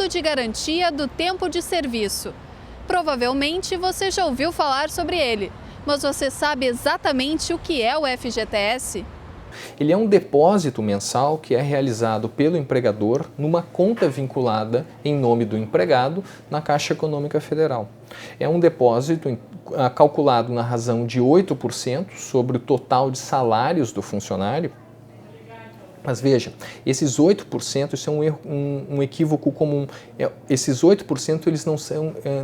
Fundo de Garantia do Tempo de Serviço. Provavelmente você já ouviu falar sobre ele, mas você sabe exatamente o que é o FGTS? Ele é um depósito mensal que é realizado pelo empregador numa conta vinculada em nome do empregado na Caixa Econômica Federal. É um depósito calculado na razão de 8% sobre o total de salários do funcionário. Mas veja, esses 8%, isso é um equívoco comum. Esses 8% eles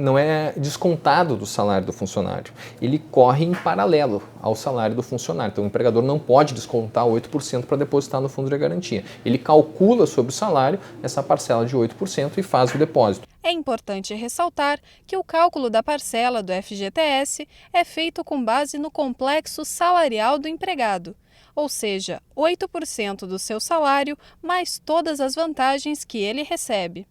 não é descontado do salário do funcionário. Ele corre em paralelo ao salário do funcionário. Então o empregador não pode descontar 8% para depositar no fundo de garantia. Ele calcula sobre o salário essa parcela de 8% e faz o depósito. É importante ressaltar que o cálculo da parcela do FGTS é feito com base no complexo salarial do empregado, ou seja, 8% do seu salário mais todas as vantagens que ele recebe.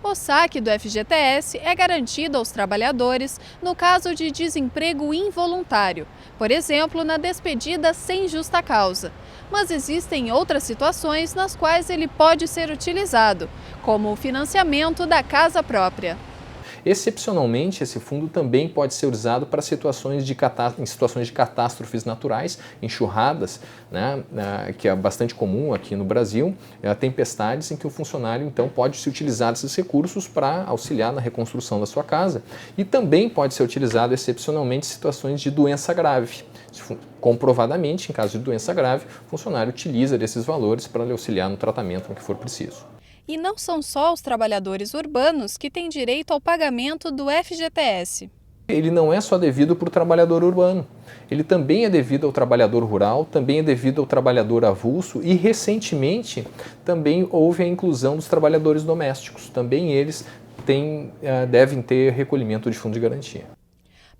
O saque do FGTS é garantido aos trabalhadores no caso de desemprego involuntário, por exemplo, na despedida sem justa causa. Mas existem outras situações nas quais ele pode ser utilizado, como o financiamento da casa própria. Excepcionalmente, esse fundo também pode ser usado para situações de catástrofes naturais, enxurradas, né, que é bastante comum aqui no Brasil, tempestades em que o funcionário então pode se utilizar desses recursos para auxiliar na reconstrução da sua casa, e também pode ser utilizado excepcionalmente em situações de doença grave. Comprovadamente, em caso de doença grave, o funcionário utiliza desses valores para lhe auxiliar no tratamento no que for preciso. E não são só os trabalhadores urbanos que têm direito ao pagamento do FGTS. Ele não é só devido para o trabalhador urbano, ele também é devido ao trabalhador rural, também é devido ao trabalhador avulso e, recentemente, também houve a inclusão dos trabalhadores domésticos. Também eles devem ter recolhimento de fundo de garantia.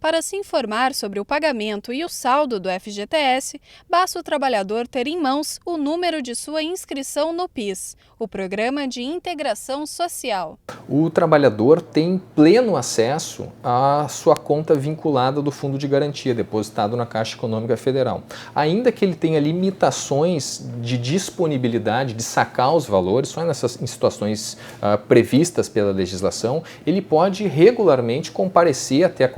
Para se informar sobre o pagamento e o saldo do FGTS, basta o trabalhador ter em mãos o número de sua inscrição no PIS, o Programa de Integração Social. O trabalhador tem pleno acesso à sua conta vinculada do Fundo de Garantia, depositado na Caixa Econômica Federal. Ainda que ele tenha limitações de disponibilidade, de sacar os valores, só em situações previstas pela legislação, ele pode regularmente comparecer até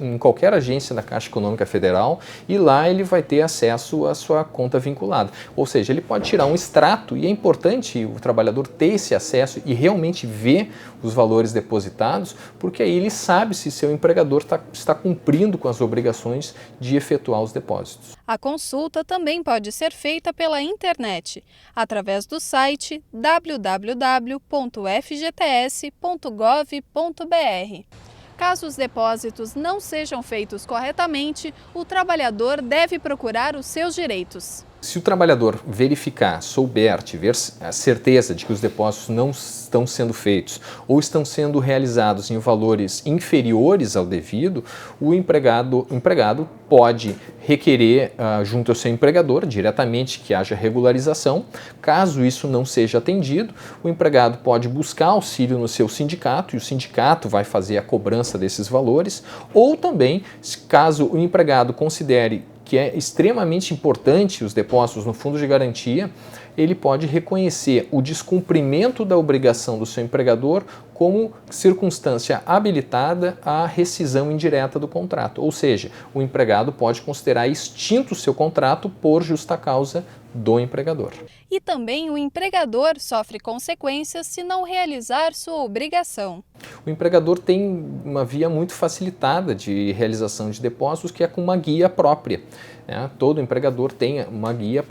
em qualquer agência da Caixa Econômica Federal, e lá ele vai ter acesso à sua conta vinculada. Ou seja, ele pode tirar um extrato, e é importante o trabalhador ter esse acesso e realmente ver os valores depositados, porque aí ele sabe se seu empregador está cumprindo com as obrigações de efetuar os depósitos. A consulta também pode ser feita pela internet, através do site www.fgts.gov.br. Caso os depósitos não sejam feitos corretamente, o trabalhador deve procurar os seus direitos. Se o trabalhador tiver a certeza de que os depósitos não estão sendo feitos ou estão sendo realizados em valores inferiores ao devido, o empregado pode requerer junto ao seu empregador diretamente que haja regularização. Caso isso não seja atendido, o empregado pode buscar auxílio no seu sindicato, e o sindicato vai fazer a cobrança desses valores, ou também, caso o empregado considere que é extremamente importante os depósitos no fundo de garantia, ele pode reconhecer o descumprimento da obrigação do seu empregador como circunstância habilitada à rescisão indireta do contrato. Ou seja, o empregado pode considerar extinto o seu contrato por justa causa do empregador. E também o empregador sofre consequências se não realizar sua obrigação. O empregador tem uma via muito facilitada de realização de depósitos, que é com uma guia própria. Todo empregador tem uma guia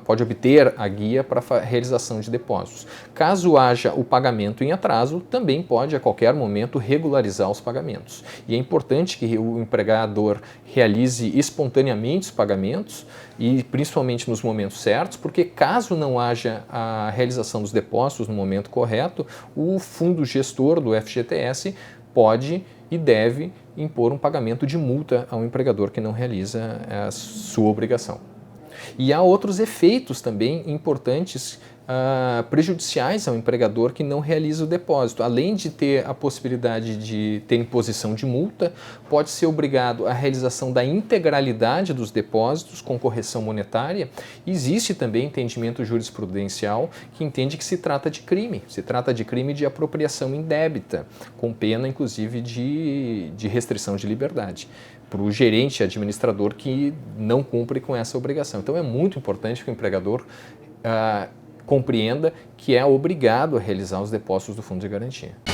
pode obter a guia para a realização de depósitos. Caso haja o pagamento em atraso, também pode a qualquer momento regularizar os pagamentos. E é importante que o empregador realize espontaneamente os pagamentos, e principalmente nos momentos certos, porque caso não haja a realização dos depósitos no momento correto, o fundo gestor do FGTS pode e deve impor um pagamento de multa ao empregador que não realiza a sua obrigação. E há outros efeitos também importantes prejudiciais ao empregador que não realiza o depósito. Além de ter a possibilidade de ter imposição de multa, pode ser obrigado à realização da integralidade dos depósitos com correção monetária. Existe também entendimento jurisprudencial que entende que se trata de crime de apropriação indébita, com pena inclusive de restrição de liberdade para o gerente administrador que não cumpre com essa obrigação. Então é muito importante que o empregador compreenda que é obrigado a realizar os depósitos do fundo de garantia.